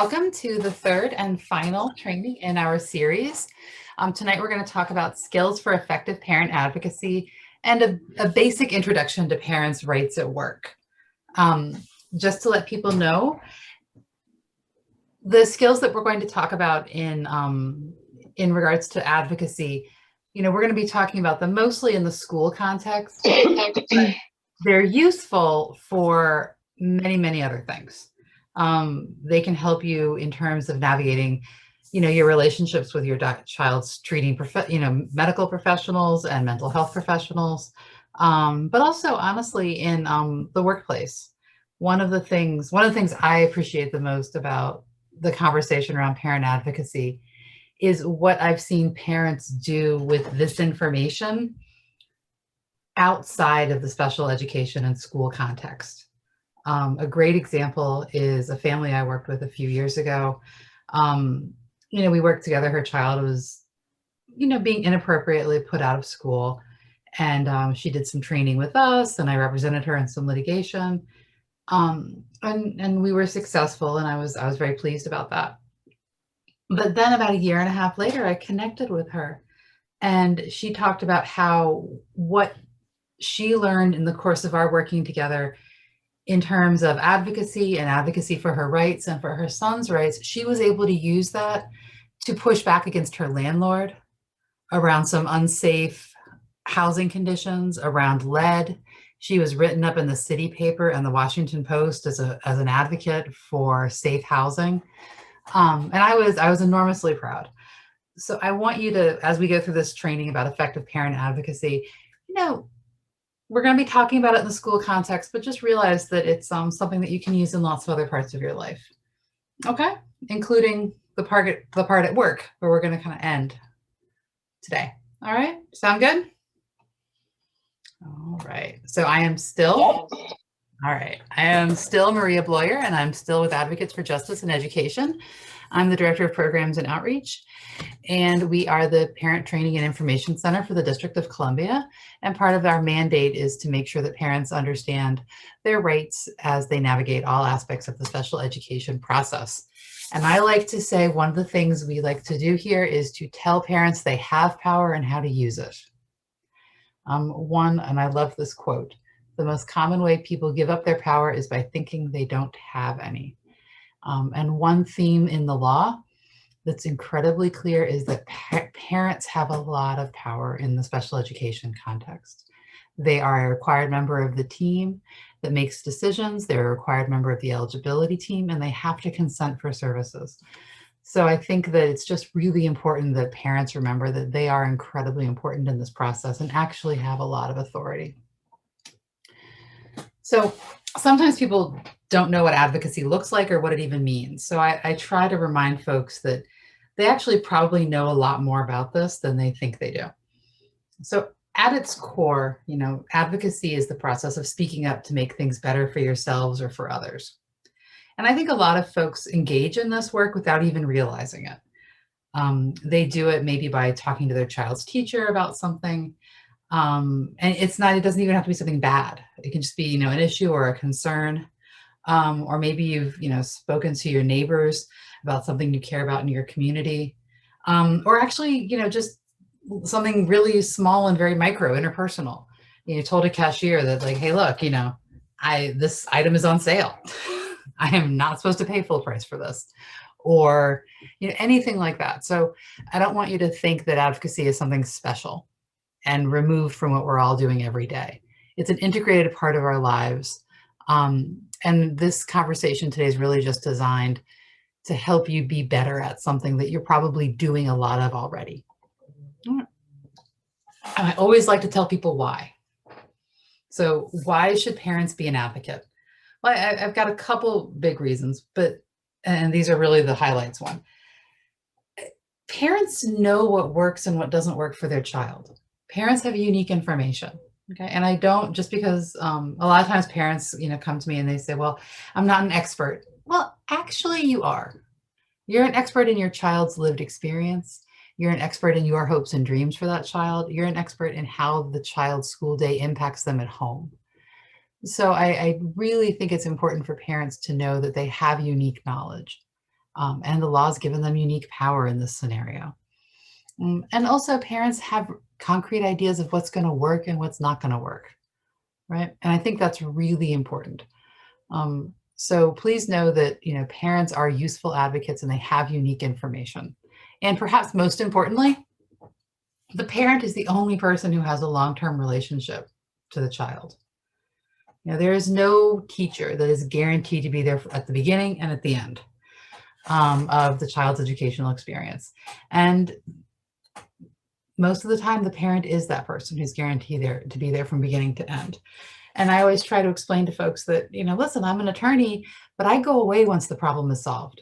Welcome to the third and final training in our series. Tonight we're going to talk about skills for effective parent advocacy and a basic introduction to parents' rights at work. Just to let people know, the skills that we're going to talk about in regards to advocacy, we're going to be talking about them mostly in the school context. They're useful for many, many other things. They can help you in terms of navigating, your relationships with your child's treating, medical professionals and mental health professionals, but also honestly in the workplace. One of the things I appreciate the most about the conversation around parent advocacy is what I've seen parents do with this information outside of the special education and school context. A great example is a family I worked with a few years ago. We worked together. Her child was, being inappropriately put out of school. And she did some training with us, and I represented her in some litigation. And we were successful, and I was very pleased about that. But then about a year and a half later, I connected with her, and she talked about what she learned in the course of our working together in terms of advocacy and advocacy for her rights and for her son's rights. She was able to use that to push back against her landlord around some unsafe housing conditions, around lead. She was written up in the city paper and the Washington Post as an advocate for safe housing. And I was enormously proud. So I want you to, as we go through this training about effective parent advocacy, we're going to be talking about it in the school context, but just realize that it's something that you can use in lots of other parts of your life. Okay, including the part at work, where we're going to kind of end today. All right, sound good? All right, so I am still, all right, I am still Maria Bloyer, and I'm still with Advocates for Justice and Education. I'm the Director of Programs and Outreach, and we are the Parent Training and Information Center for the District of Columbia. And part of our mandate is to make sure that parents understand their rights as they navigate all aspects of the special education process. And I like to say one of the things we like to do here is to tell parents they have power and how to use it. And I love this quote, "The most common way people give up their power is by thinking they don't have any." And one theme in the law that's incredibly clear is that parents have a lot of power in the special education context. They are a required member of the team that makes decisions. They're a required member of the eligibility team, and they have to consent for services. So I think that it's just really important that parents remember that they are incredibly important in this process and actually have a lot of authority. So sometimes people don't know what advocacy looks like or what it even means. So I try to remind folks that they actually probably know a lot more about this than they think they do. So at its core, advocacy is the process of speaking up to make things better for yourselves or for others. And I think a lot of folks engage in this work without even realizing it. They do it maybe by talking to their child's teacher about something. And it doesn't even have to be something bad. It can just be, an issue or a concern. Or maybe you've, spoken to your neighbors about something you care about in your community. Or actually, just something really small and very micro, interpersonal. You told a cashier that, like, hey, look, this item is on sale. I am not supposed to pay full price for this. Or, anything like that. So I don't want you to think that advocacy is something special and removed from what we're all doing every day. It's an integrated part of our lives. And this conversation today is really just designed to help you be better at something that you're probably doing a lot of already. And I always like to tell people why. So why should parents be an advocate? Well, I've got a couple big reasons, and these are really the highlights. One, parents know what works and what doesn't work for their child. Parents have unique information. Okay. And I don't, just because a lot of times parents, come to me and they say, well, I'm not an expert. Well, actually you are. You're an expert in your child's lived experience. You're an expert in your hopes and dreams for that child. You're an expert in how the child's school day impacts them at home. So I really think it's important for parents to know that they have unique knowledge. And the law's given them unique power in this scenario. And also parents have concrete ideas of what's going to work and what's not going to work, right? And I think that's really important. So please know that, parents are useful advocates and they have unique information. And perhaps most importantly, the parent is the only person who has a long-term relationship to the child. There is no teacher that is guaranteed to be there at the beginning and at the end of the child's educational experience. And most of the time, the parent is that person who's guaranteed to be there from beginning to end. And I always try to explain to folks that, listen, I'm an attorney, but I go away once the problem is solved,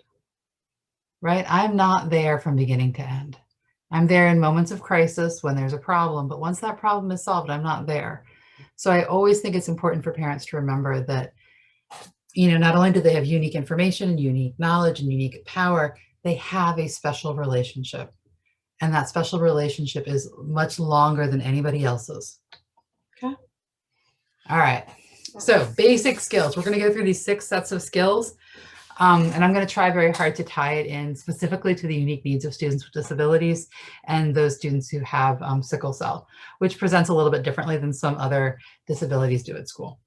right? I'm not there from beginning to end. I'm there in moments of crisis when there's a problem, but once that problem is solved, I'm not there. So I always think it's important for parents to remember that, not only do they have unique information and unique knowledge and unique power, they have a special relationship. And that special relationship is much longer than anybody else's. Okay. All right. So basic skills. We're going to go through these 6 sets of skills. And I'm going to try very hard to tie it in specifically to the unique needs of students with disabilities and those students who have sickle cell, which presents a little bit differently than some other disabilities do at school.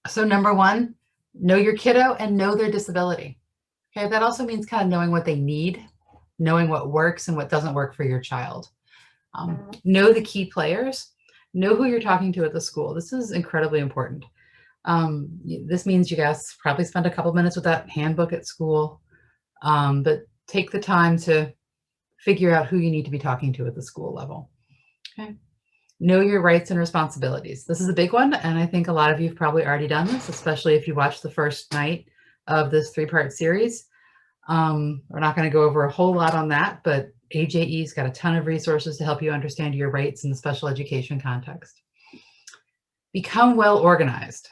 So number 1, know your kiddo and know their disability. Okay, that also means kind of knowing what they need, knowing what works and what doesn't work for your child. Know the key players, know who you're talking to at the school. This is incredibly important. This means you guys probably spend a couple minutes with that handbook at school, but take the time to figure out who you need to be talking to at the school level. Okay. Know your rights and responsibilities. This is a big one, and I think a lot of you have probably already done this, especially if you watched the first night of this 3-part series. We're not going to go over a whole lot on that, but AJE's got a ton of resources to help you understand your rights in the special education context. Become well organized.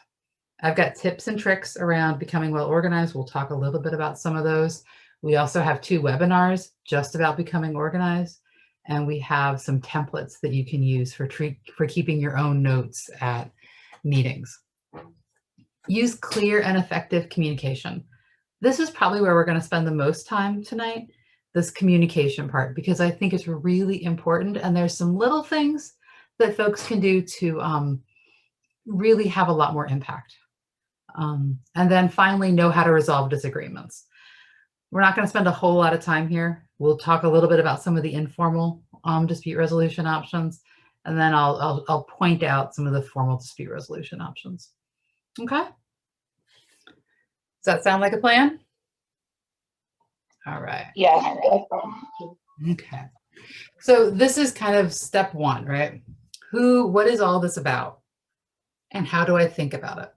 I've got tips and tricks around becoming well organized. We'll talk a little bit about some of those. We also have 2 webinars just about becoming organized, and we have some templates that you can use for keeping your own notes at meetings. Use clear and effective communication. This is probably where we're going to spend the most time tonight, this communication part, because I think it's really important, and there's some little things that folks can do to really have a lot more impact. And then finally, know how to resolve disagreements. We're not going to spend a whole lot of time here. We'll talk a little bit about some of the informal dispute resolution options, and then I'll point out some of the formal dispute resolution options. Okay? Does that sound like a plan? All right. Yeah. Okay. So this is kind of step 1, right? What is all this about? And how do I think about it?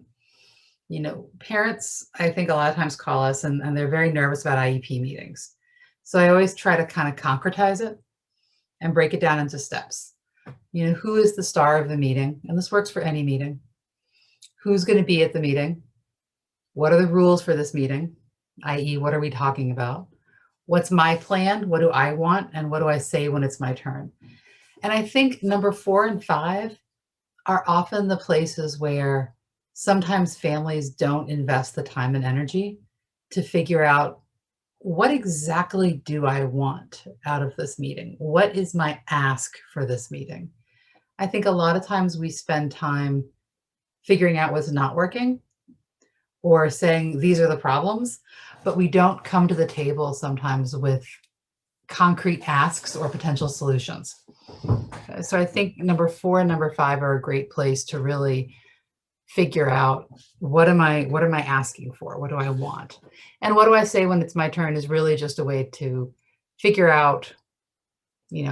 Parents, I think a lot of times call us and they're very nervous about IEP meetings. So I always try to kind of concretize it and break it down into steps. Who is the star of the meeting? And this works for any meeting. Who's going to be at the meeting? What are the rules for this meeting? i.e., what are we talking about? What's my plan? What do I want? And what do I say when it's my turn? And I think number 4 and 5 are often the places where sometimes families don't invest the time and energy to figure out, what exactly do I want out of this meeting? What is my ask for this meeting? I think a lot of times we spend time figuring out what's not working or saying these are the problems, but we don't come to the table sometimes with concrete asks or potential solutions. So I think number 4 and number 5 are a great place to really figure out, what am I asking for? What do I want? And what do I say when it's my turn is really just a way to figure out,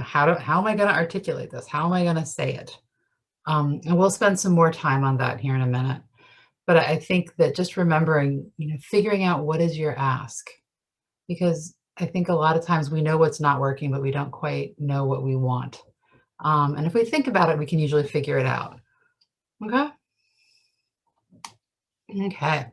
how am I going to articulate this? How am I going to say it? And we'll spend some more time on that here in a minute. But I think that just remembering, figuring out what is your ask, because I think a lot of times we know what's not working, but we don't quite know what we want. And if we think about it, we can usually figure it out. Okay. Okay.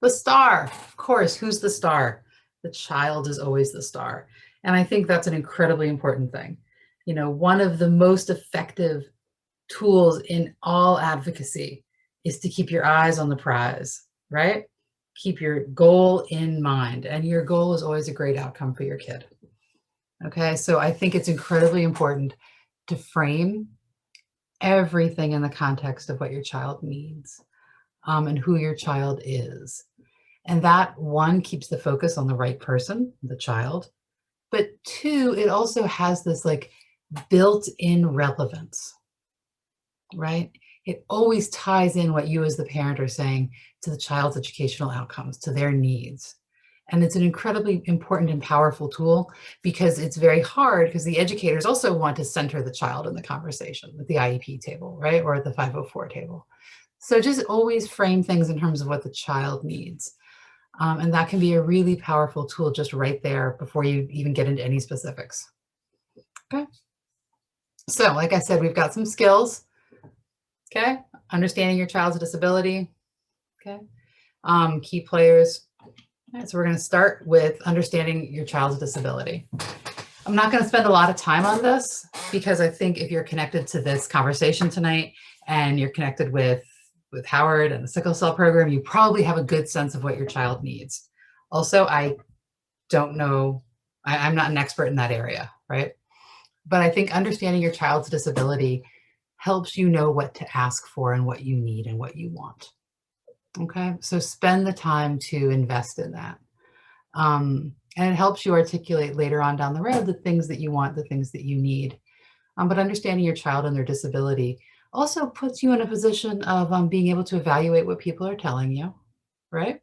The star, of course, who's the star? The child is always the star. And I think that's an incredibly important thing. One of the most effective tools in all advocacy is to keep your eyes on the prize, right? Keep your goal in mind, and your goal is always a great outcome for your kid. Okay, so I think it's incredibly important to frame everything in the context of what your child needs, and who your child is. And that, one, keeps the focus on the right person, the child, but two, it also has this like built-in relevance, right? It always ties in what you as the parent are saying to the child's educational outcomes, to their needs. And it's an incredibly important and powerful tool, because it's very hard, because the educators also want to center the child in the conversation at the IEP table, right? Or at the 504 table. So just always frame things in terms of what the child needs. And that can be a really powerful tool just right there before you even get into any specifics. Okay. So like I said, we've got some skills. Okay. Understanding your child's disability. Okay. Key players. Right, so we're going to start with understanding your child's disability. I'm not going to spend a lot of time on this, because I think if you're connected to this conversation tonight and you're connected with Howard and the sickle cell program, you probably have a good sense of what your child needs. Also, I don't know, I'm not an expert in that area, right? But I think understanding your child's disability helps you know what to ask for and what you need and what you want. Okay, so spend the time to invest in that. And it helps you articulate later on down the road the things that you want, the things that you need. But understanding your child and their disability also puts you in a position of being able to evaluate what people are telling you, right?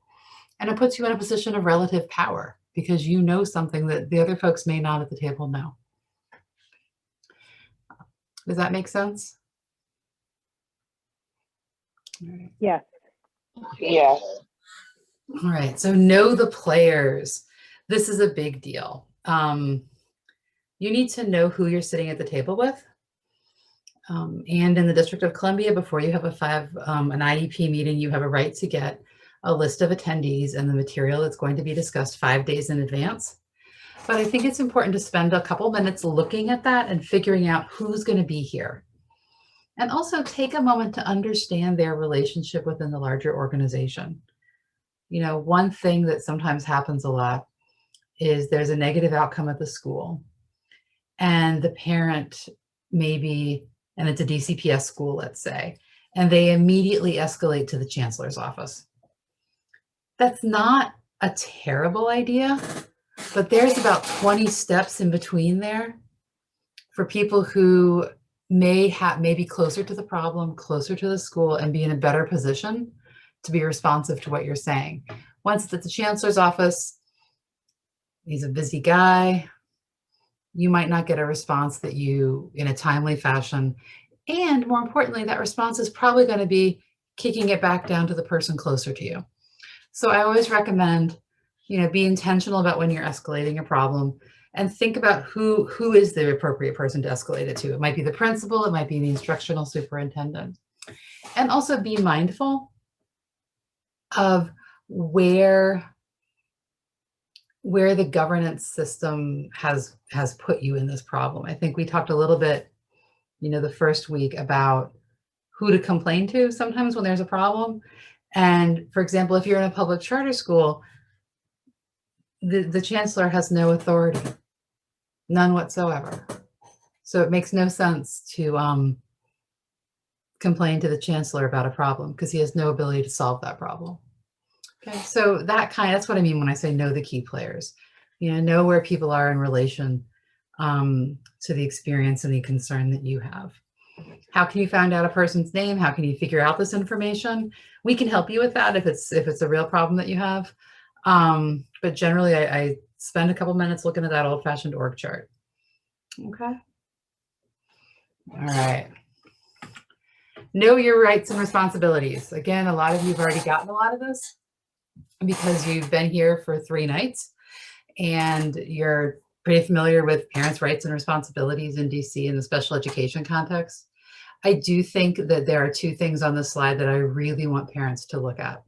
And it puts you in a position of relative power, because you know something that the other folks may not at the table know. Does that make sense? All right. Yes. Yes. All right, so know the players. This is a big deal. You need to know who you're sitting at the table with. And in the District of Columbia, before you have an IEP meeting, you have a right to get a list of attendees and the material that's going to be discussed 5 days in advance. But I think it's important to spend a couple minutes looking at that and figuring out who's going to be here. And also take a moment to understand their relationship within the larger organization. You know, one thing that sometimes happens a lot is there's a negative outcome at the school, and the parent maybe, and it's a DCPS school, let's say, and they immediately escalate to the chancellor's office. That's not a terrible idea, but there's about 20 steps in between there for people who may be closer to the problem, closer to the school, and be in a better position to be responsive to what you're saying. Once it's at the chancellor's office, he's a busy guy. You might not get a response that you, in a timely fashion. And more importantly, that response is probably going to be kicking it back down to the person closer to you. So I always recommend, you know, be intentional about when you're escalating a problem, and think about who is the appropriate person to escalate it to. It might be the principal, it might be the instructional superintendent. And also be mindful of where the governance system has put you in this problem. I think we talked a little bit, you know, the first week about who to complain to sometimes when there's a problem. And for example, if you're in a public charter school, the chancellor has no authority, none whatsoever. So it makes no sense to complain to the chancellor about a problem, because he has no ability to solve that problem. Okay, so that's what I mean when I say know the key players. You know where people are in relation to the experience and the concern that you have. How can you find out a person's name? How can you figure out this information? We can help you with that if it's a real problem that you have. But generally, I spend a couple minutes looking at that old-fashioned org chart. Okay. All right. Know your rights and responsibilities. Again, a lot of you have already gotten a lot of this because you've been here for 3 nights and you're pretty familiar with parents' rights and responsibilities in DC in the special education context. I do think that there are 2 things on this slide that I really want parents to look at.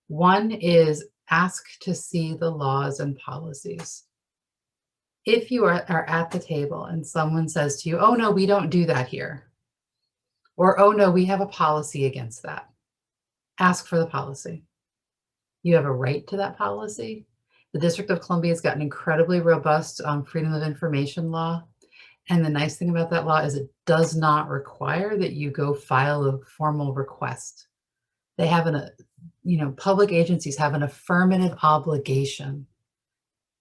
One is ask to see the laws and policies. If you are at the table and someone says to you, oh no, we don't do that here, or oh no, we have a policy against that, ask for the policy. You have a right to that policy. The District of Columbia has got an incredibly robust freedom of information law. And the nice thing about that law is it does not require that you go file a formal request. They have public agencies have an affirmative obligation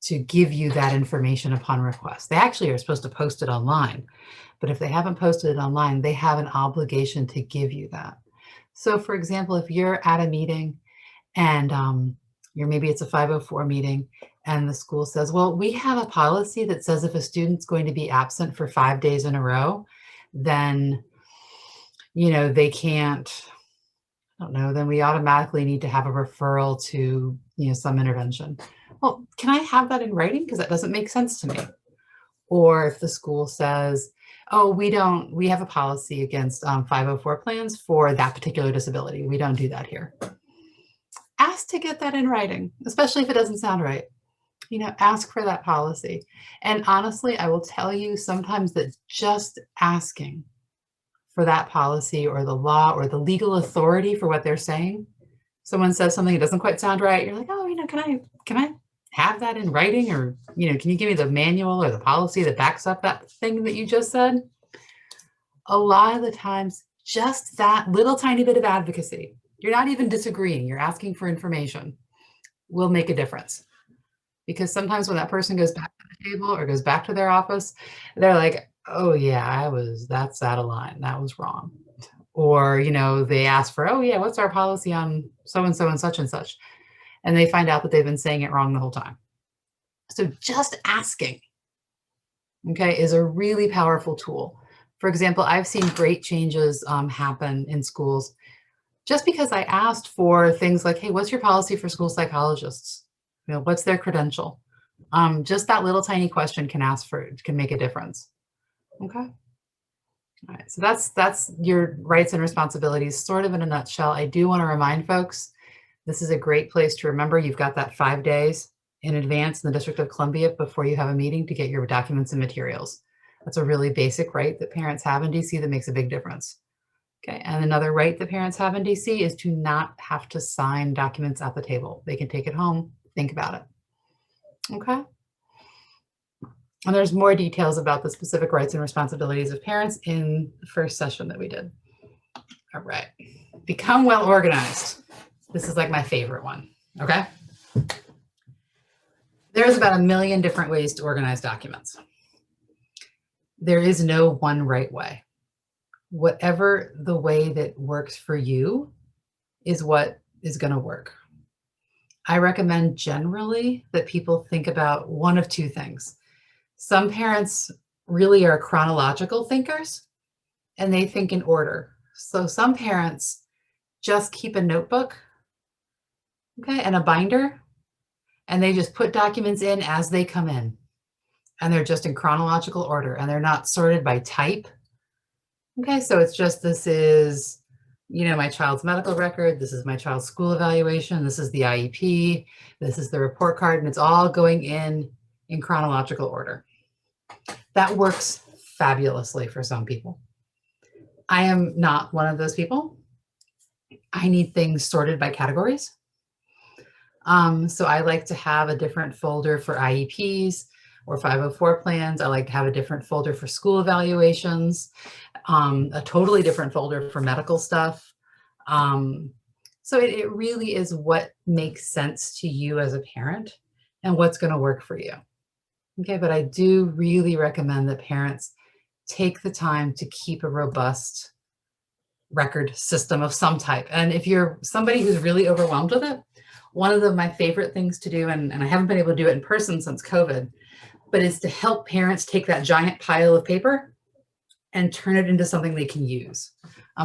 to give you that information upon request. They actually are supposed to post it online, but if they haven't posted it online, they have an obligation to give you that. So for example, if you're at a meeting and maybe it's a 504 meeting and the school says, well, we have a policy that says if a student's going to be absent for 5 days in a row, then, they can't, I don't know, then we automatically need to have a referral to, some intervention. Well, can I have that in writing? Because that doesn't make sense to me. Or if the school says, oh, we have a policy against 504 plans for that particular disability. We don't do that here. Ask to get that in writing, especially if it doesn't sound right. Ask for that policy. And honestly, I will tell you sometimes that just asking for that policy or the law or the legal authority for what they're saying, someone says something that doesn't quite sound right, you're like, oh, can I have that in writing? Or, can you give me the manual or the policy that backs up that thing that you just said? A lot of the times, just that little tiny bit of advocacy, you're not even disagreeing, you're asking for information, will make a difference. Because sometimes when that person goes back to the table or goes back to their office, they're like, oh yeah, that's out of line, that was wrong. Or, they ask for, oh yeah, what's our policy on so-and-so and such and such? And they find out that they've been saying it wrong the whole time. So just asking, okay, is a really powerful tool. For example, I've seen great changes happen in schools just because I asked for things like, hey, what's your policy for school psychologists? What's their credential? Just that little tiny question can make a difference. Okay. All right. So that's your rights and responsibilities sort of in a nutshell. I do want to remind folks, this is a great place to remember you've got that 5 days in advance in the District of Columbia before you have a meeting to get your documents and materials. That's a really basic right that parents have in DC that makes a big difference. Okay, and another right that parents have in DC is to not have to sign documents at the table. They can take it home, think about it. Okay. And there's more details about the specific rights and responsibilities of parents in the first session that we did. All right. Become well organized. This is like my favorite one. Okay. There's about 1 million different ways to organize documents. There is no one right way. Whatever the way that works for you is what is going to work. I recommend generally that people think about one of two things. Some parents really are chronological thinkers and they think in order. So some parents just keep a notebook, okay, and a binder, and they just put documents in as they come in. And they're just in chronological order and they're not sorted by type. Okay, so it's just, this is, my child's medical record, this is my child's school evaluation, this is the IEP, this is the report card, and it's all going in chronological order. That works fabulously for some people. I am not one of those people. I need things sorted by categories. So I like to have a different folder for IEPs or 504 plans. I like to have a different folder for school evaluations, a totally different folder for medical stuff. So it really is what makes sense to you as a parent and what's going to work for you. Okay, but I do really recommend that parents take the time to keep a robust record system of some type. And if you're somebody who's really overwhelmed with it, one of my favorite things to do, and I haven't been able to do it in person since COVID, but is to help parents take that giant pile of paper and turn it into something they can use.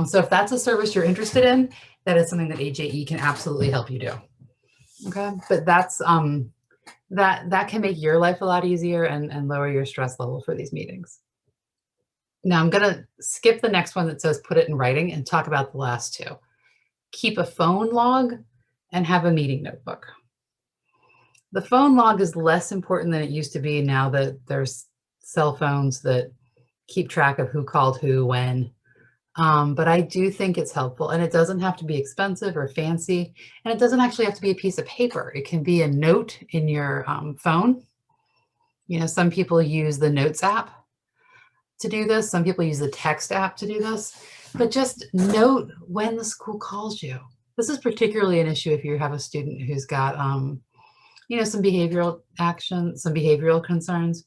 So if that's a service you're interested in, that is something that AJE can absolutely help you do. Okay, but that's that can make your life a lot easier and lower your stress level for these meetings. Now I'm gonna skip the next one that says put it in writing and talk about the last two. Keep a phone log and have a meeting notebook. The phone log is less important than it used to be now that there's cell phones that keep track of who called who when. But I do think it's helpful, and it doesn't have to be expensive or fancy, and it doesn't actually have to be a piece of paper. It can be a note in your phone. Some people use the Notes app to do this. Some people use the text app to do this, but just note when the school calls you. This is particularly an issue if you have a student who's got, some behavioral action, some behavioral concerns.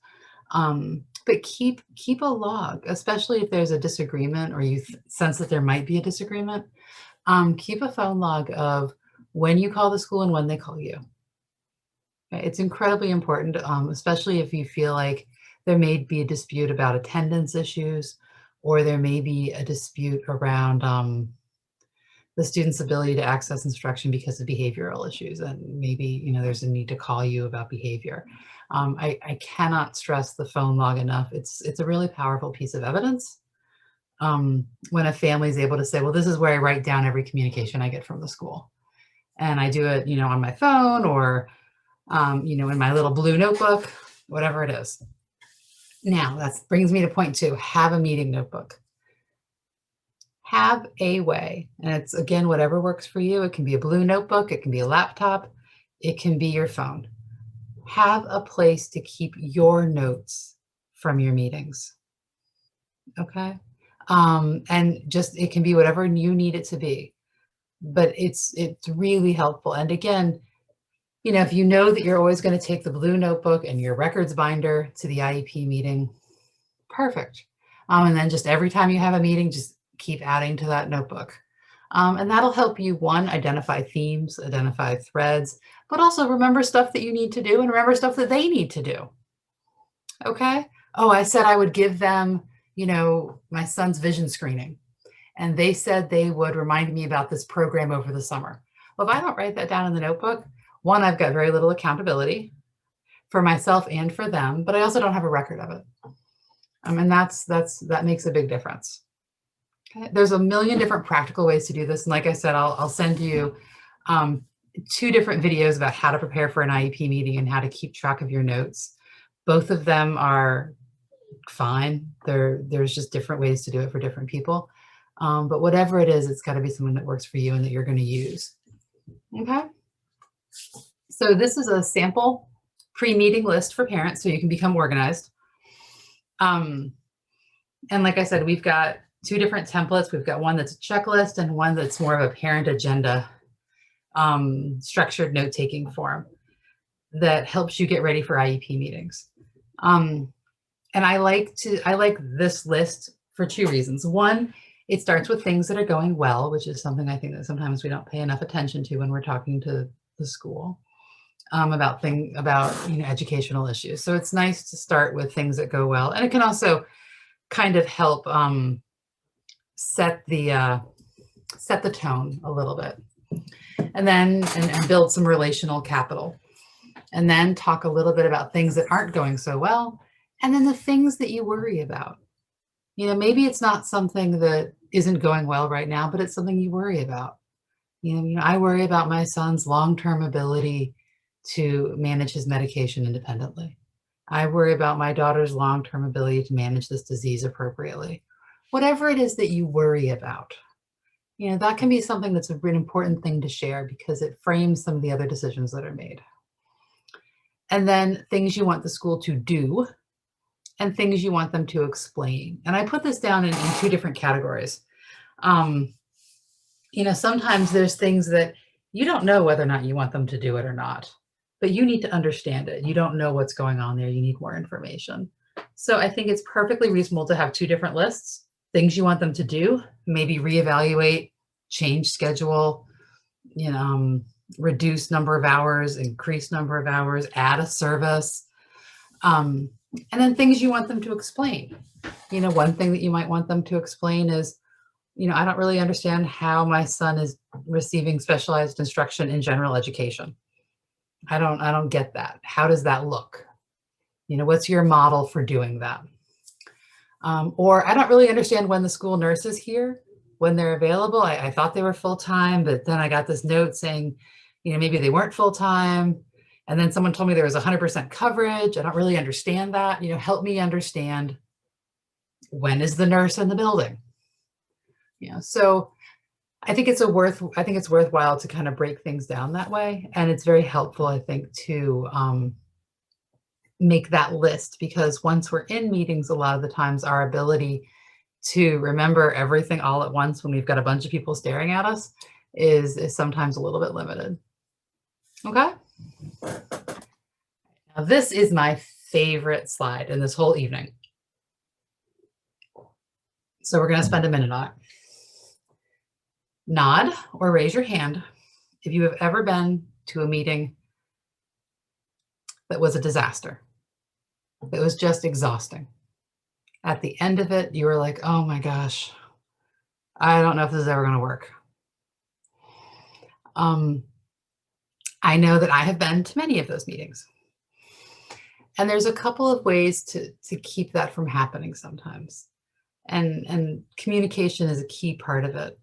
But keep a log, especially if there's a disagreement or you sense that there might be a disagreement. Keep a phone log of when you call the school and when they call you. Okay, it's incredibly important, especially if you feel like there may be a dispute about attendance issues, or there may be a dispute around the student's ability to access instruction because of behavioral issues, and maybe there's a need to call you about behavior. I cannot stress the phone log enough. It's a really powerful piece of evidence when a family is able to say, well, this is where I write down every communication I get from the school, and I do it on my phone or in my little blue notebook, whatever it is. Now that brings me to point 2, have a meeting notebook. Have a way, and it's, again, whatever works for you. It can be a blue notebook, it can be a laptop, it can be your phone. Have a place to keep your notes from your meetings, okay? And just, it can be whatever you need it to be, but it's really helpful. And again, if you know that you're always going to take the blue notebook and your records binder to the IEP meeting, perfect. And then just every time you have a meeting, just keep adding to that notebook. And that'll help you, one, identify themes, identify threads, but also remember stuff that you need to do and remember stuff that they need to do. Okay? Oh, I said I would give them, my son's vision screening, and they said they would remind me about this program over the summer. Well, if I don't write that down in the notebook, one, I've got very little accountability for myself and for them, but I also don't have a record of it. And that makes a big difference. Okay. There's a million different practical ways to do this. And like I said, I'll send you 2 different videos about how to prepare for an IEP meeting and how to keep track of your notes. Both of them are fine. There's just different ways to do it for different people. But whatever it is, it's got to be something that works for you and that you're going to use. Okay. So this is a sample pre-meeting list for parents so you can become organized. And like I said, we've got 2 different templates. We've got one that's a checklist and one that's more of a parent agenda, structured note-taking form that helps you get ready for IEP meetings. And I like this list for 2 reasons. One, it starts with things that are going well, which is something I think that sometimes we don't pay enough attention to when we're talking to the school about educational issues. So it's nice to start with things that go well, and it can also kind of help set the tone a little bit, and then and build some relational capital, and then talk a little bit about things that aren't going so well, and then the things that you worry about. Maybe it's not something that isn't going well right now, but it's something you worry about. I worry about my son's long-term ability to manage his medication independently. I worry about my daughter's long-term ability to manage this disease appropriately. Whatever it is that you worry about, that can be something that's an important thing to share because it frames some of the other decisions that are made. And then things you want the school to do and things you want them to explain. And I put this down in 2 different categories. Sometimes there's things that you don't know whether or not you want them to do it or not, but you need to understand it. You don't know what's going on there. You need more information. So I think it's perfectly reasonable to have 2 different lists, things you want them to do, maybe reevaluate, change schedule, reduce number of hours, increase number of hours, add a service, and then things you want them to explain. One thing that you might want them to explain is, I don't really understand how my son is receiving specialized instruction in general education. I don't get that. How does that look? What's your model for doing that? Or I don't really understand when the school nurse is here, when they're available. I thought they were full-time, but then I got this note saying, maybe they weren't full-time. And then someone told me there was 100% coverage. I don't really understand that. Help me understand, when is the nurse in the building? So I think it's worthwhile to kind of break things down that way. And it's very helpful, I think, to make that list, because once we're in meetings, a lot of the times our ability to remember everything all at once when we've got a bunch of people staring at us is sometimes a little bit limited. Okay. Now, this is my favorite slide in this whole evening. So we're going to spend a minute on it. Nod or raise your hand if you have ever been to a meeting that was a disaster. It was just exhausting. At the end of it, you were like, oh my gosh, I don't know if this is ever going to work. I know that I have been to many of those meetings. And there's a couple of ways to keep that from happening sometimes. And communication is a key part of it.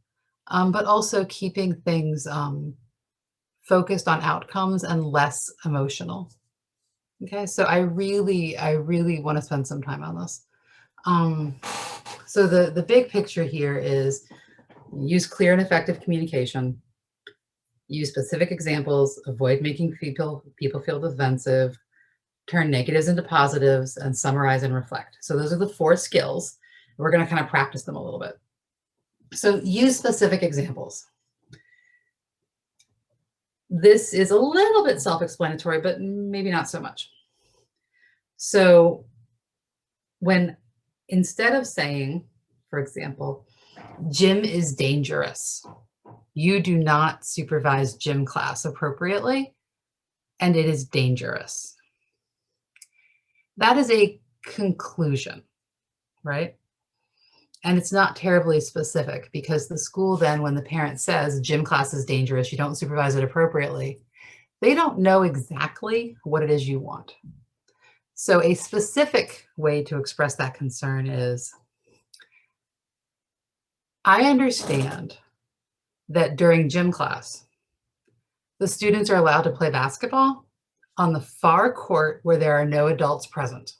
But also keeping things focused on outcomes and less emotional. Okay, so I really want to spend some time on this. So the big picture here is use clear and effective communication, use specific examples, avoid making people feel defensive, turn negatives into positives, and summarize and reflect. So those are the 4 skills. We're going to kind of practice them a little bit. So use specific examples. This is a little bit self-explanatory, but maybe not so much. So instead of saying, for example, gym is dangerous, you do not supervise gym class appropriately, and it is dangerous. That is a conclusion, right? And it's not terribly specific, because the school then, when the parent says gym class is dangerous, you don't supervise it appropriately, they don't know exactly what it is you want. So a specific way to express that concern is, I understand that during gym class, the students are allowed to play basketball on the far court where there are no adults present.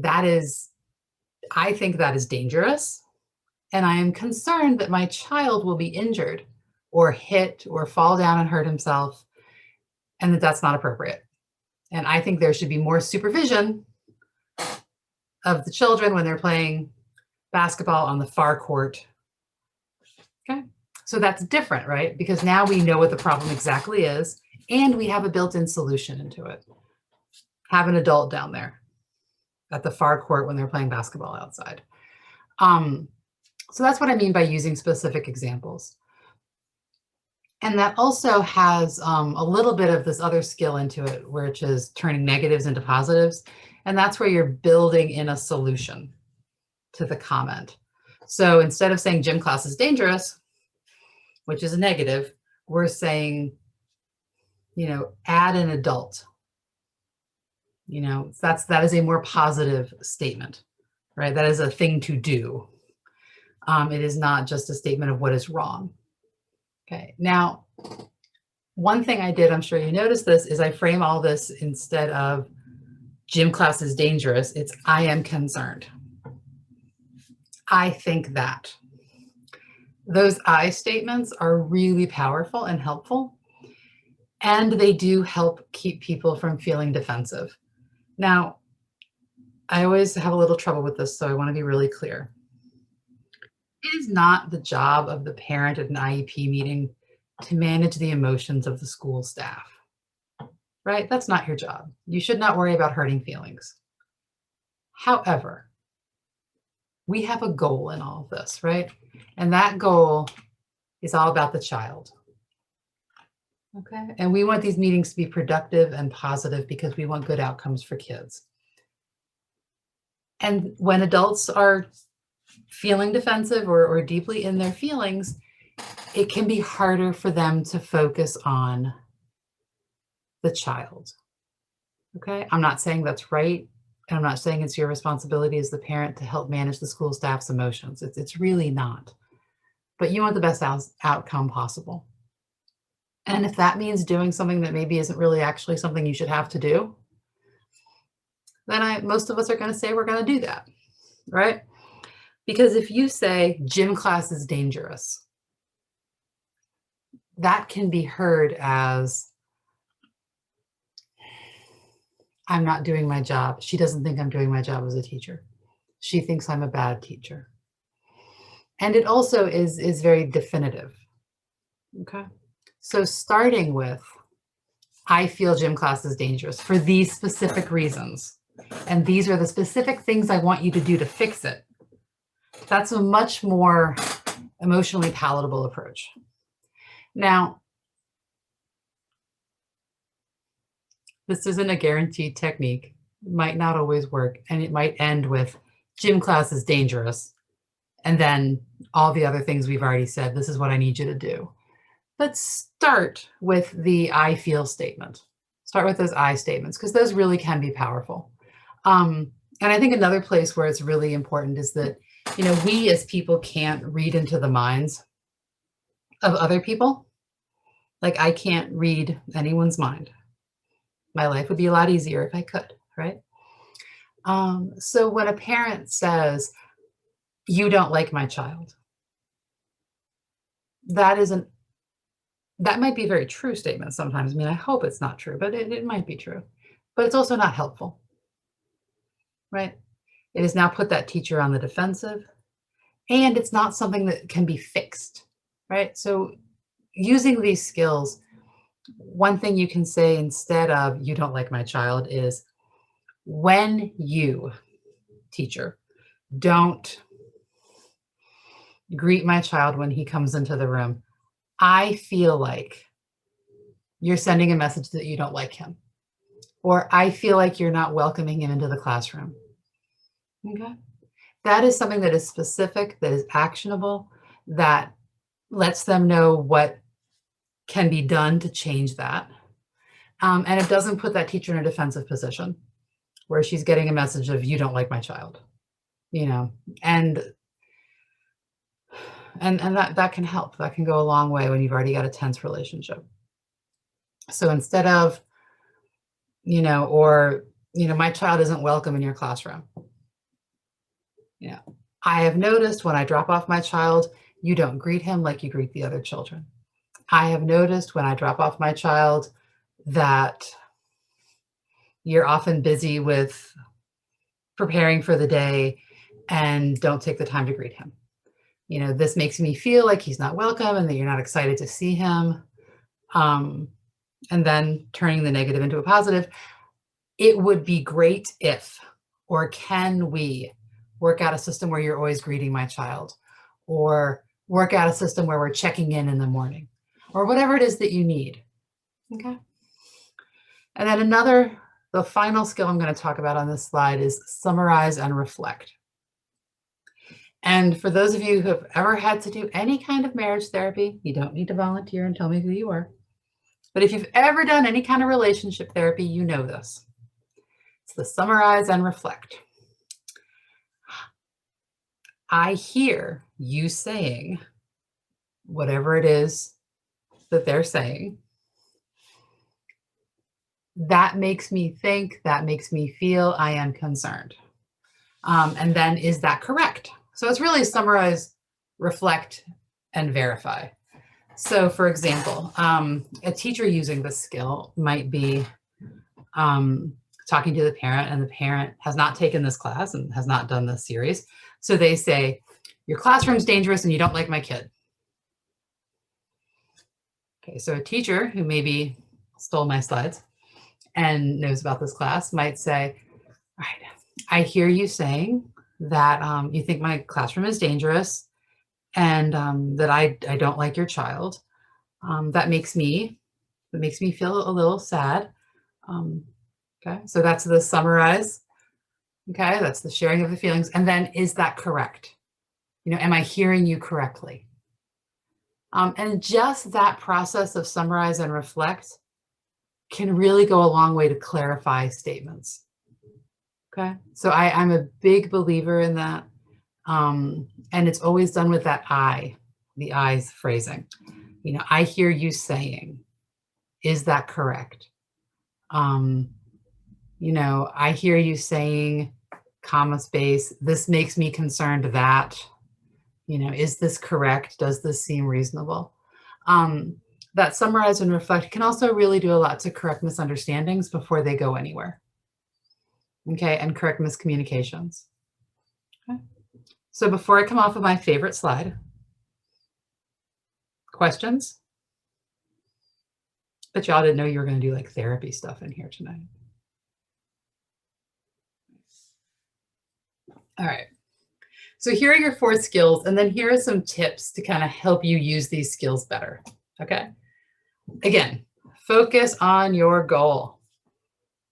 I think that is dangerous, and I am concerned that my child will be injured or hit or fall down and hurt himself, and that's not appropriate. And I think there should be more supervision of the children when they're playing basketball on the far court. Okay, so that's different, right? Because now we know what the problem exactly is, and we have a built-in solution into it. Have an adult down there at the far court when they're playing basketball outside. So that's what I mean by using specific examples. And that also has a little bit of this other skill into it, which is turning negatives into positives. And that's where you're building in a solution to the comment. So instead of saying gym class is dangerous, which is a negative, we're saying, add an adult. That is a more positive statement, right? That is a thing to do. It is not just a statement of what is wrong. Okay, now, one thing I did, I'm sure you noticed this, is I frame all this, instead of gym class is dangerous, it's I am concerned. I think that. Those I statements are really powerful and helpful, and they do help keep people from feeling defensive. Now, I always have a little trouble with this, so I want to be really clear. It is not the job of the parent at an IEP meeting to manage the emotions of the school staff, right? That's not your job. You should not worry about hurting feelings. However, we have a goal in all of this, right? And that goal is all about the child. Okay, and we want these meetings to be productive and positive because we want good outcomes for kids. And when adults are feeling defensive or deeply in their feelings, it can be harder for them to focus on the child. Okay, I'm not saying that's right. And I'm not saying it's your responsibility as the parent to help manage the school staff's emotions. It's really not. But you want the best outcome possible. And if that means doing something that maybe isn't really actually something you should have to do, then most of us are going to say we're going to do that, right? Because if you say gym class is dangerous, that can be heard as, I'm not doing my job. She doesn't think I'm doing my job as a teacher. She thinks I'm a bad teacher. And it also is very definitive. Okay. So starting with, I feel gym class is dangerous for these specific reasons. And these are the specific things I want you to do to fix it. That's a much more emotionally palatable approach. Now, this isn't a guaranteed technique. It might not always work, and it might end with gym class is dangerous. And then all the other things we've already said, this is what I need you to do. Let's start with the I feel statement. Start with those I statements, because those really can be powerful. And I think another place where it's really important is that, we as people can't read into the minds of other people. Like, I can't read anyone's mind. My life would be a lot easier if I could, right? So when a parent says, you don't like my child, that might be a very true statement sometimes. I mean, I hope it's not true, but it might be true. But it's also not helpful, right? It has now put that teacher on the defensive, and it's not something that can be fixed, right? So using these skills, one thing you can say instead of you don't like my child is, when you, teacher, don't greet my child when he comes into the room, I feel like you're sending a message that you don't like him, or I feel like you're not welcoming him into the classroom. Okay. That is something that is specific, that is actionable, that lets them know what can be done to change that. And it doesn't put that teacher in a defensive position where she's getting a message of, you don't like my child, and that can help. That can go a long way when you've already got a tense relationship. So instead of, my child isn't welcome in your classroom. I have noticed when I drop off my child, you don't greet him like you greet the other children. I have noticed when I drop off my child that you're often busy with preparing for the day and don't take the time to greet him. This makes me feel like he's not welcome and that you're not excited to see him. And then turning the negative into a positive. It would be great if, or can we work out a system where you're always greeting my child, or work out a system where we're checking in the morning, or whatever it is that you need. Okay. And then the final skill I'm going to talk about on this slide is summarize and reflect. And for those of you who have ever had to do any kind of marriage therapy, you don't need to volunteer and tell me who you are. But if you've ever done any kind of relationship therapy, you know this. It's the summarize and reflect. I hear you saying whatever it is that they're saying. That makes me think, that makes me feel, I am concerned. And then, is that correct? So it's really summarize, reflect, and verify. So for example, a teacher using this skill might be talking to the parent, and the parent has not taken this class and has not done this series. So they say, your classroom's dangerous and you don't like my kid. Okay, so a teacher who maybe stole my slides and knows about this class might say, all right, I hear you saying that you think my classroom is dangerous and that I don't like your child. That makes me feel a little sad. Okay, so that's the summarize. Okay, that's the sharing of the feelings. And then, is that correct? Am I hearing you correctly? And just that process of summarize and reflect can really go a long way to clarify statements. Okay, so I'm a big believer in that. And it's always done with that the I's phrasing. I hear you saying, is that correct? I hear you saying, comma space, this makes me concerned that, is this correct? Does this seem reasonable? That summarize and reflect can also really do a lot to correct misunderstandings before they go anywhere. Okay, and correct miscommunications. Okay. So before I come off of my favorite slide, questions? But y'all didn't know you were going to do like therapy stuff in here tonight. All right. So here are your 4 skills, and then here are some tips to kind of help you use these skills better. Okay. Again, focus on your goal.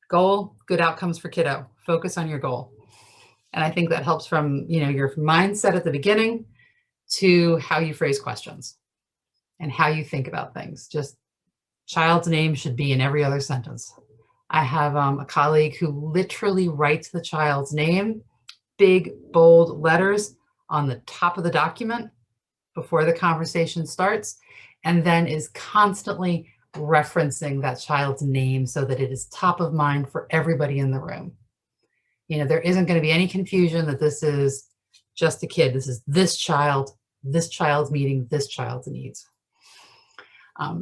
Goal, good outcomes for kiddo. Focus on your goal. And I think that helps from, your mindset at the beginning to how you phrase questions and how you think about things. Just child's name should be in every other sentence. I have a colleague who literally writes the child's name, big, bold letters on the top of the document before the conversation starts, and then is constantly referencing that child's name so that it is top of mind for everybody in the room. There isn't going to be any confusion that this is just a kid. This is this child's meeting this child's needs.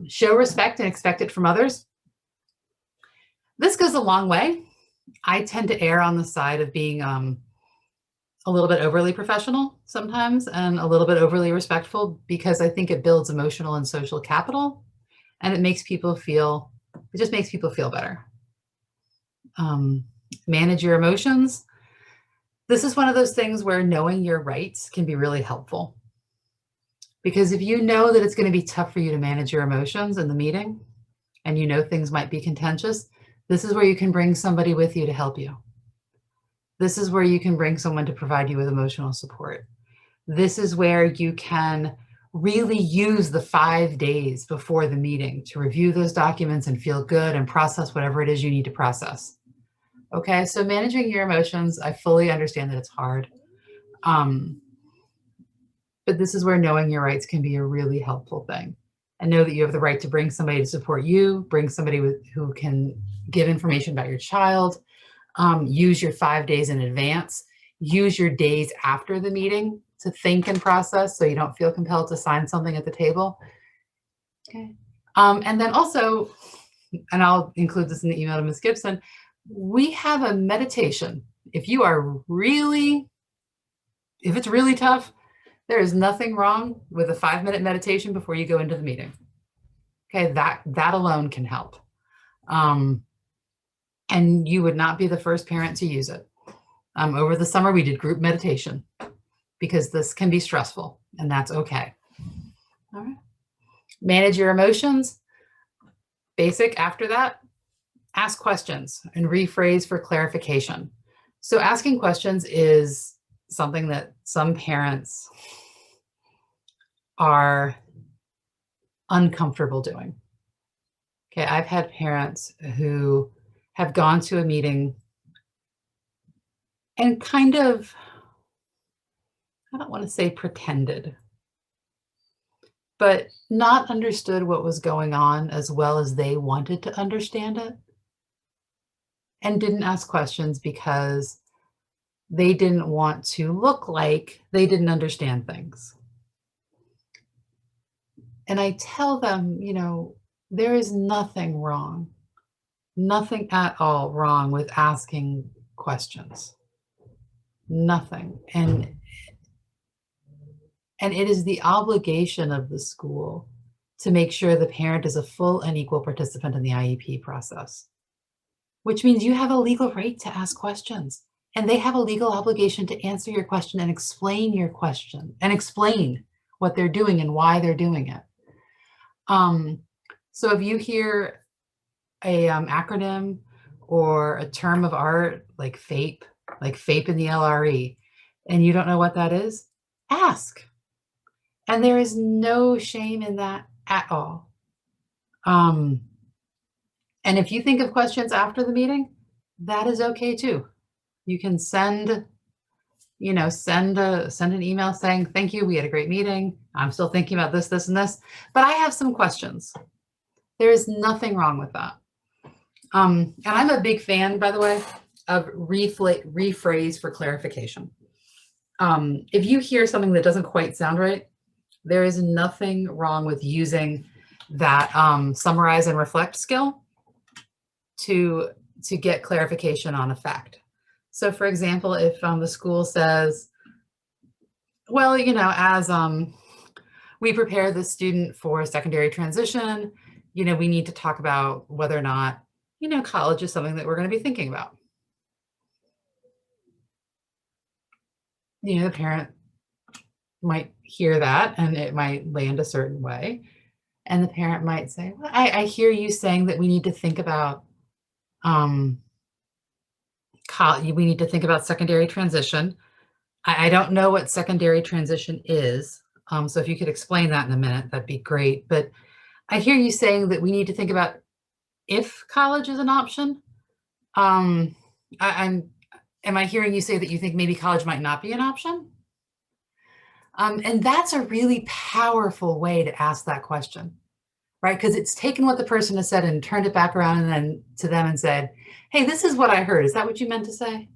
Show respect and expect it from others. This goes a long way. I tend to err on the side of being a little bit overly professional sometimes and a little bit overly respectful, because I think it builds emotional and social capital, and it just makes people feel better. Manage your emotions. This is one of those things where knowing your rights can be really helpful, because if you know that it's going to be tough for you to manage your emotions in the meeting, and things might be contentious, this is where you can bring somebody with you to help you. This is where you can bring someone to provide you with emotional support. This is where you can really use the 5 days before the meeting to review those documents and feel good and process whatever it is you need to process. Okay, so managing your emotions, I fully understand that it's hard. But this is where knowing your rights can be a really helpful thing. And know that you have the right to bring somebody to support you, bring somebody who can give information about your child, use your 5 days in advance, use your days after the meeting to think and process so you don't feel compelled to sign something at the table. Okay. And then also, and I'll include this in the email to Ms. Gibson, we have a meditation. If it's really tough, there is nothing wrong with a 5-minute meditation before you go into the meeting. Okay, that alone can help. And you would not be the first parent to use it. Over the summer, we did group meditation because this can be stressful, and that's okay. All right. Manage your emotions. Basic after that, ask questions and rephrase for clarification. So asking questions is something that some parents are uncomfortable doing. Okay, I've had parents who have gone to a meeting and kind of, I don't want to say pretended, but not understood what was going on as well as they wanted to understand it, and didn't ask questions because they didn't want to look like they didn't understand things. And I tell them, there is nothing wrong, nothing at all wrong with asking questions. Nothing. And it is the obligation of the school to make sure the parent is a full and equal participant in the IEP process, which means you have a legal right to ask questions, and they have a legal obligation to answer your question and explain your question and explain what they're doing and why they're doing it. So if you hear a acronym or a term of art like FAPE in the LRE, and you don't know what that is, ask. And there is no shame in that at all. And if you think of questions after the meeting, that is okay too. You can send an email saying, thank you, we had a great meeting. I'm still thinking about this, this, and this, but I have some questions. There is nothing wrong with that. And I'm a big fan, by the way, of rephrase for clarification. If you hear something that doesn't quite sound right, there is nothing wrong with using that summarize and reflect skill to get clarification on a fact. So for example, if the school says, well, as we prepare the student for secondary transition, we need to talk about whether or not, college is something that we're going to be thinking about. The parent might hear that and it might land a certain way. And the parent might say, well, I hear you saying that we need to think about we need to think about secondary transition. I don't know what secondary transition is. So if you could explain that in a minute, that'd be great. But I hear you saying that we need to think about if college is an option. Am I hearing you say that you think maybe college might not be an option? And that's a really powerful way to ask that question, right? Because it's taken what the person has said and turned it back around and then to them and said, hey, this is what I heard. Is that what you meant to say?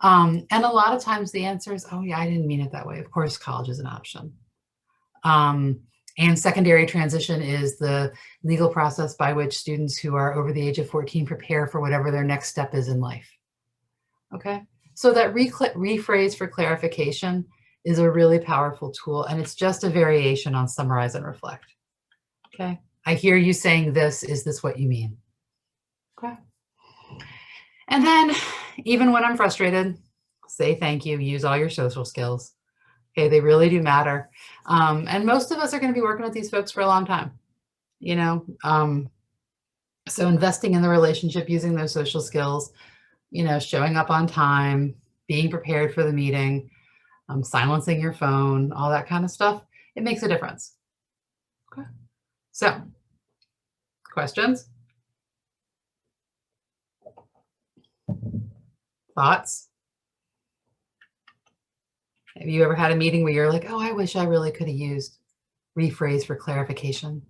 And a lot of times the answer is, oh yeah, I didn't mean it that way. Of course, college is an option. And secondary transition is the legal process by which students who are over the age of 14 prepare for whatever their next step is in life. Okay, so that rephrase for clarification is a really powerful tool, and it's just a variation on summarize and reflect. Okay, I hear you saying this. Is this what you mean? Okay. And then even when I'm frustrated, say thank you, use all your social skills. Okay, they really do matter. And most of us are going to be working with these folks for a long time, so investing in the relationship, using those social skills, showing up on time, being prepared for the meeting, silencing your phone, all that kind of stuff, it makes a difference. Okay. So, questions? Thoughts? Have you ever had a meeting where you're like, oh, I wish I really could have used rephrase for clarification?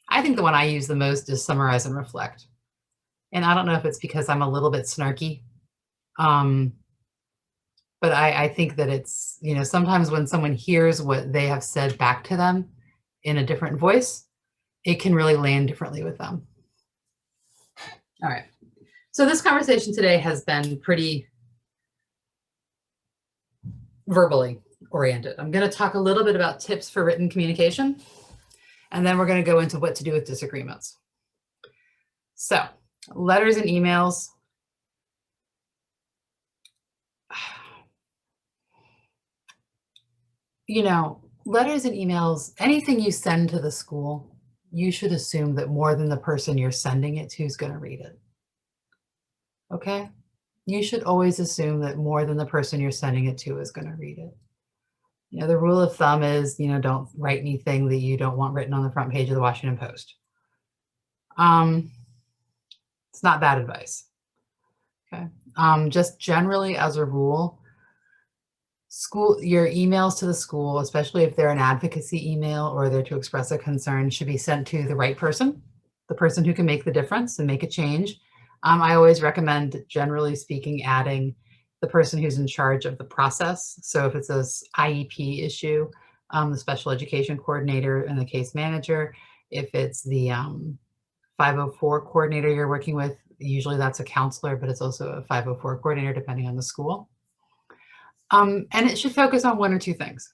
I think the one I use the most is summarize and reflect. And I don't know if it's because I'm a little bit snarky, but I think that it's, sometimes when someone hears what they have said back to them in a different voice, it can really land differently with them. All right. So this conversation today has been pretty verbally oriented. I'm going to talk a little bit about tips for written communication, and then we're going to go into what to do with disagreements. So, letters and emails. Letters and emails, anything you send to the school, you should assume that more than the person you're sending it to is going to read it. Okay? You should always assume that more than the person you're sending it to is going to read it. The rule of thumb is, don't write anything that you don't want written on the front page of the Washington Post. It's not bad advice. Okay. Just generally as a rule, your emails to the school, especially if they're an advocacy email or they're to express a concern, should be sent to the right person, the person who can make the difference and make a change. I always recommend, generally speaking, adding the person who's in charge of the process. So if it's an IEP issue, the special education coordinator and the case manager. If it's the 504 coordinator you're working with, usually that's a counselor, but it's also a 504 coordinator depending on the school. And it should focus on one or two things.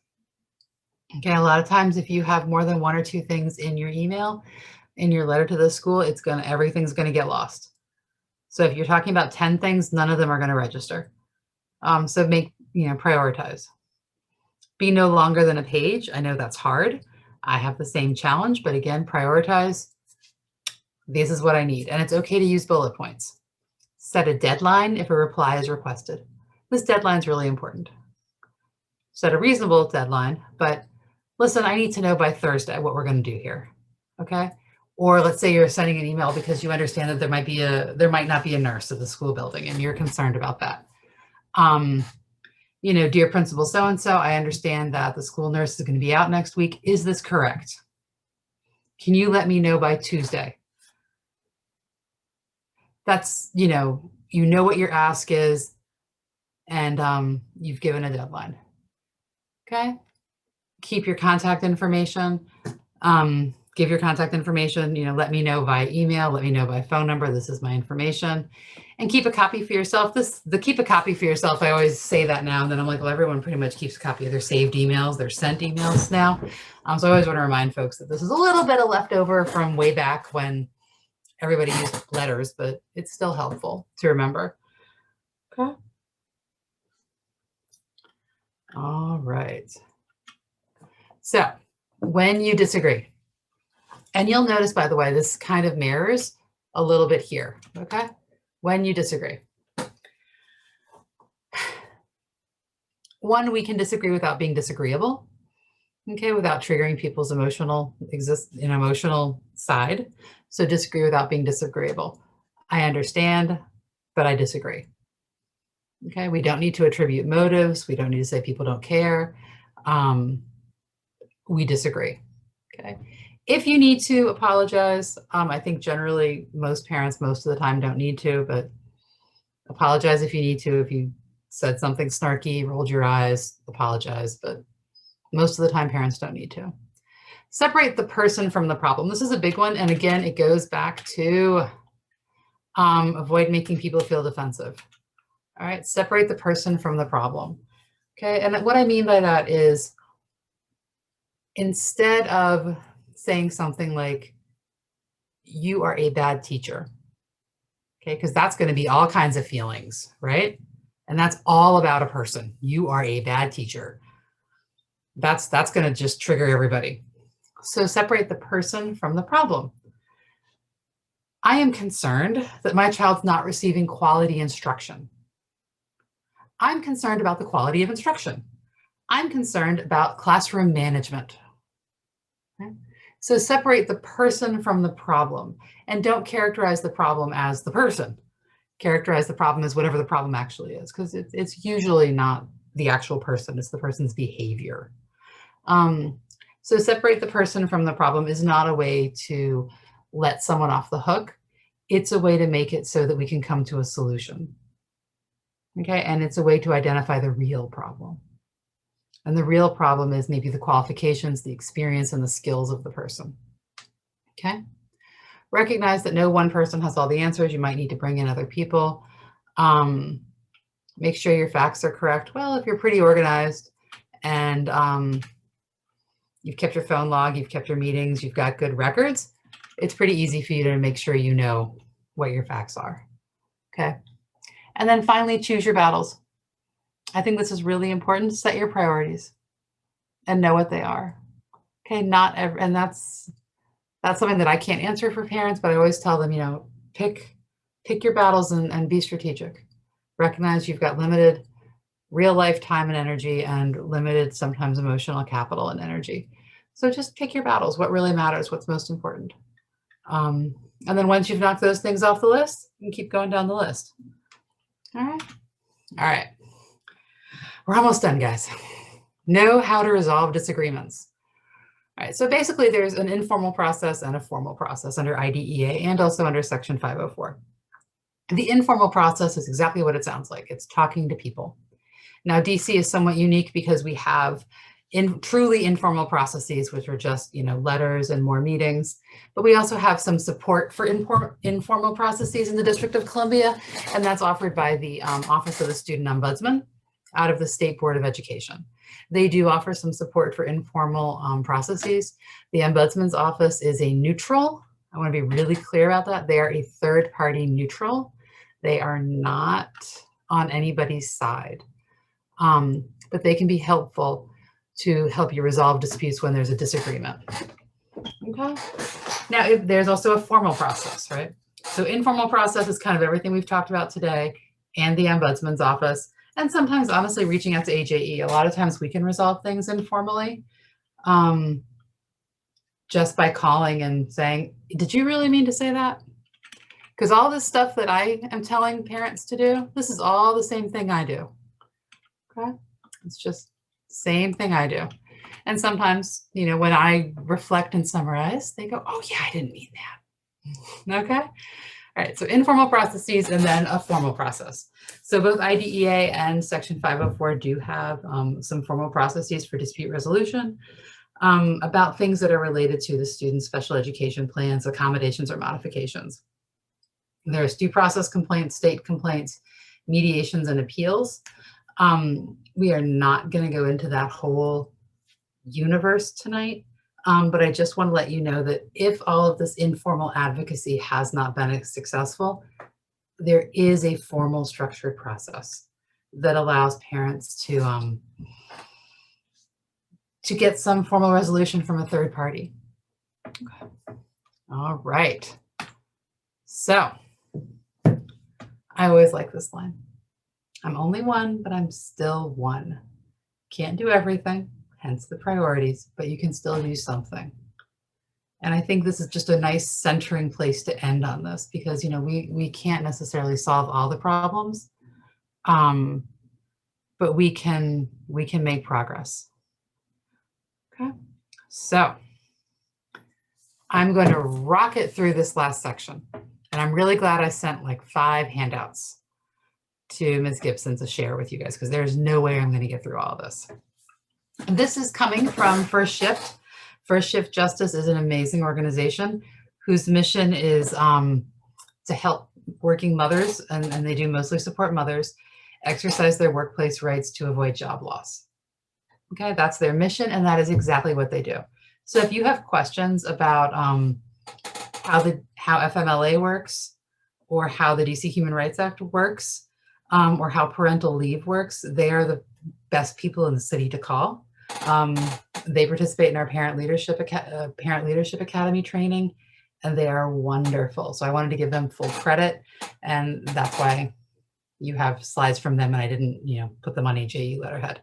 Okay, a lot of times if you have more than one or two things in your email, in your letter to the school, everything's gonna get lost. So if you're talking about 10 things, none of them are going to register. So prioritize. Be no longer than a page. I know that's hard. I have the same challenge, but again, prioritize. This is what I need. And it's okay to use bullet points. Set a deadline if a reply is requested. This deadline is really important. Set a reasonable deadline, but listen, I need to know by Thursday what we're going to do here. Okay. Or let's say you're sending an email because you understand that there might not be a nurse at the school building and you're concerned about that. Dear principal so-and-so, I understand that the school nurse is going to be out next week. Is this correct? Can you let me know by Tuesday? That's, you know what your ask is, and you've given a deadline. Okay? Keep your contact information. Give your contact information, let me know via email, let me know by phone number, this is my information, and keep a copy for yourself. Keep a copy for yourself, I always say that now, and then I'm like, well, everyone pretty much keeps a copy of their saved emails, their sent emails now. So I always want to remind folks that this is a little bit of leftover from way back when everybody used letters, but it's still helpful to remember. Okay. All right. So when you disagree, and you'll notice, by the way, this kind of mirrors a little bit here, okay? When you disagree. One, we can disagree without being disagreeable, okay, without triggering people's emotional side. So disagree without being disagreeable. I understand, but I disagree. Okay, we don't need to attribute motives. We don't need to say people don't care. We disagree, okay? If you need to apologize, I think generally most parents most of the time don't need to, but apologize if you need to. If you said something snarky, rolled your eyes, apologize, but most of the time parents don't need to. Separate the person from the problem. This is a big one, and again, it goes back to avoid making people feel defensive. All right, separate the person from the problem. Okay, and what I mean by that is instead of saying something like, you are a bad teacher, okay, because that's going to be all kinds of feelings, right? And that's all about a person. You are a bad teacher. That's going to just trigger everybody. So separate the person from the problem. I am concerned that my child's not receiving quality instruction. I'm concerned about the quality of instruction. I'm concerned about classroom management. Okay? So separate the person from the problem, and don't characterize the problem as the person. Characterize the problem as whatever the problem actually is, because it's usually not the actual person, it's the person's behavior. So separate the person from the problem is not a way to let someone off the hook. It's a way to make it so that we can come to a solution. Okay, and it's a way to identify the real problem. And the real problem is maybe the qualifications, the experience, and the skills of the person. Okay? Recognize that no one person has all the answers. You might need to bring in other people. Make sure your facts are correct. Well, if you're pretty organized and you've kept your phone log, you've kept your meetings, you've got good records, it's pretty easy for you to make sure you know what your facts are. Okay? And then finally, choose your battles. I think this is really important. Set your priorities and know what they are. Okay, and that's something that I can't answer for parents, but I always tell them, pick your battles and be strategic. Recognize you've got limited real life time and energy and limited sometimes emotional capital and energy. So just pick your battles, what really matters, what's most important. And then once you've knocked those things off the list, you can keep going down the list. All right. We're almost done, guys. Know how to resolve disagreements. All right, so basically there's an informal process and a formal process under IDEA and also under Section 504. The informal process is exactly what it sounds like. It's talking to people. Now, DC is somewhat unique because we have truly informal processes, which are just, letters and more meetings. But we also have some support for informal processes in the District of Columbia, and that's offered by the Office of the Student Ombudsman out of the State Board of Education. They do offer some support for informal processes. The Ombudsman's office is a neutral. I want to be really clear about that. They are a third-party neutral. They are not on anybody's side, but they can be helpful to help you resolve disputes when there's a disagreement. Okay. Now, there's also a formal process, right? So informal process is kind of everything we've talked about today and the Ombudsman's office. And sometimes, honestly, reaching out to AJE. A lot of times we can resolve things informally just by calling and saying, did you really mean to say that? Because all this stuff that I am telling parents to do, this is all the same thing I do. Okay? It's just the same thing I do. And sometimes, when I reflect and summarize, they go, oh, yeah, I didn't mean that. Okay? All All right, so informal processes and then a formal process. So both IDEA and Section 504 do have some formal processes for dispute resolution about things that are related to the student's special education plans, accommodations, or modifications. There's due process complaints, state complaints, mediations, and appeals. We are not going to go into that whole universe tonight. But I just want to let you know that if all of this informal advocacy has not been successful, there is a formal structured process that allows parents to get some formal resolution from a third party. Okay. All right. So I always like this line. I'm only one, but I'm still one. Can't do everything, hence the priorities, but you can still do something. And I think this is just a nice centering place to end on this because, you know, we can't necessarily solve all the problems, but we can make progress. Okay, so I'm going to rocket through this last section. And I'm really glad I sent like 5 handouts to Ms. Gibson to share with you guys because there's no way I'm going to get through all of this. And this is coming from First Shift. First Shift Justice is an amazing organization whose mission is to help working mothers, and they do mostly support mothers, exercise their workplace rights to avoid job loss. Okay, that's their mission, and that is exactly what they do. So if you have questions about how FMLA works, or how the DC Human Rights Act works, or how parental leave works, they are the best people in the city to call. They participate in our Parent Leadership Academy training, and they are wonderful. So I wanted to give them full credit, and that's why you have slides from them, and I didn't, put them on AJE letterhead,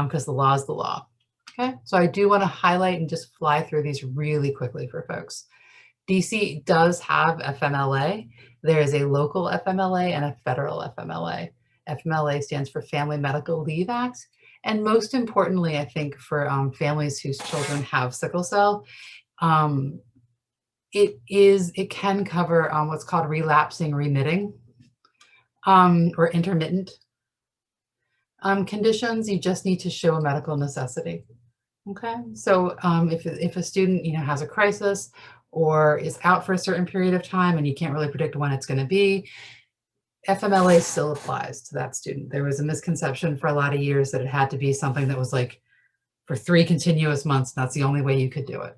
because the law is the law. Okay, so I do want to highlight and just fly through these really quickly for folks. DC does have FMLA. There is a local FMLA and a federal FMLA. FMLA stands for Family Medical Leave Act. And most importantly, I think for families whose children have sickle cell, it can cover what's called relapsing remitting or intermittent conditions. You just need to show a medical necessity. Okay, so if a student has a crisis or is out for a certain period of time and you can't really predict when it's going to be, FMLA still applies to that student. There was a misconception for a lot of years that it had to be something that was like for 3 continuous months. That's the only way you could do it.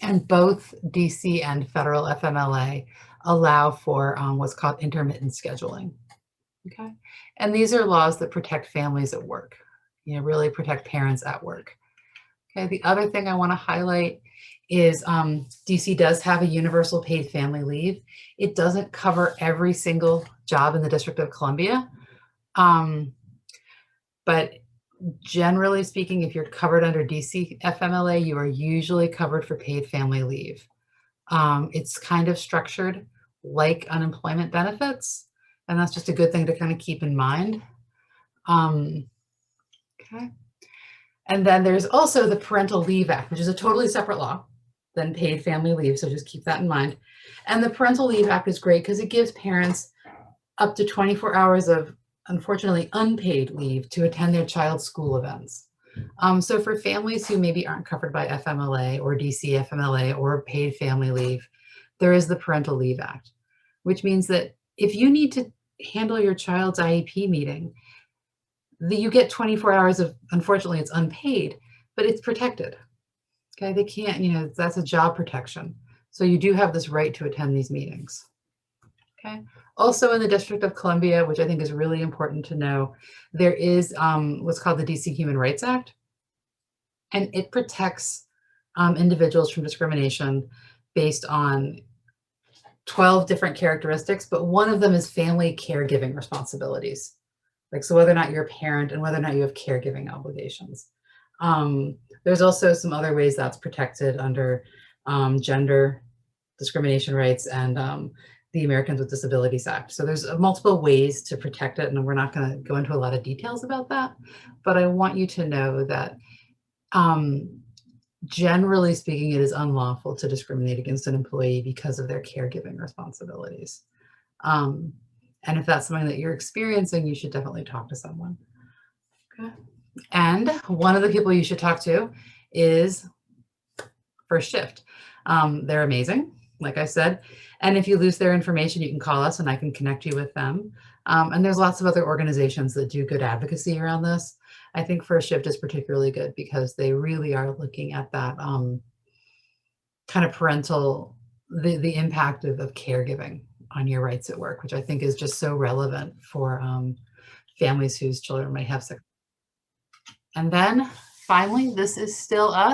And both DC and federal FMLA allow for what's called intermittent scheduling. Okay, and these are laws that protect families at work, really protect parents at work. Okay, the other thing I want to highlight is DC does have a universal paid family leave. It doesn't cover every single job in the District of Columbia, but generally speaking, if you're covered under DC FMLA, you are usually covered for paid family leave. It's kind of structured like unemployment benefits, and that's just a good thing to kind of keep in mind. Okay. And then there's also the Parental Leave Act, which is a totally separate law than paid family leave, so just keep that in mind. And the Parental Leave Act is great because it gives parents up to 24 hours of, unfortunately, unpaid leave to attend their child's school events. So for families who maybe aren't covered by FMLA or DC FMLA or paid family leave, there is the Parental Leave Act, which means that if you need to handle your child's IEP meeting, you get 24 hours of, unfortunately, it's unpaid, but it's protected. Okay, they can't, that's a job protection. So you do have this right to attend these meetings. Okay, also in the District of Columbia, which I think is really important to know, there is what's called the DC Human Rights Act, and it protects individuals from discrimination based on 12 different characteristics, but one of them is family caregiving responsibilities. So whether or not you're a parent and whether or not you have caregiving obligations. There's also some other ways that's protected under gender discrimination rights and the Americans with Disabilities Act. So there's multiple ways to protect it, and we're not going to go into a lot of details about that, but I want you to know that generally speaking, it is unlawful to discriminate against an employee because of their caregiving responsibilities. Um, and if that's something that you're experiencing, you should definitely talk to someone. Okay. And one of the people you should talk to is First Shift. They're amazing, like I said. And if you lose their information, you can call us and I can connect you with them. And there's lots of other organizations that do good advocacy around this. I think First Shift is particularly good because they really are looking at that kind of parental, the impact of caregiving on your rights at work, which I think is just so relevant for families whose children may have sick. And then finally, this is still us.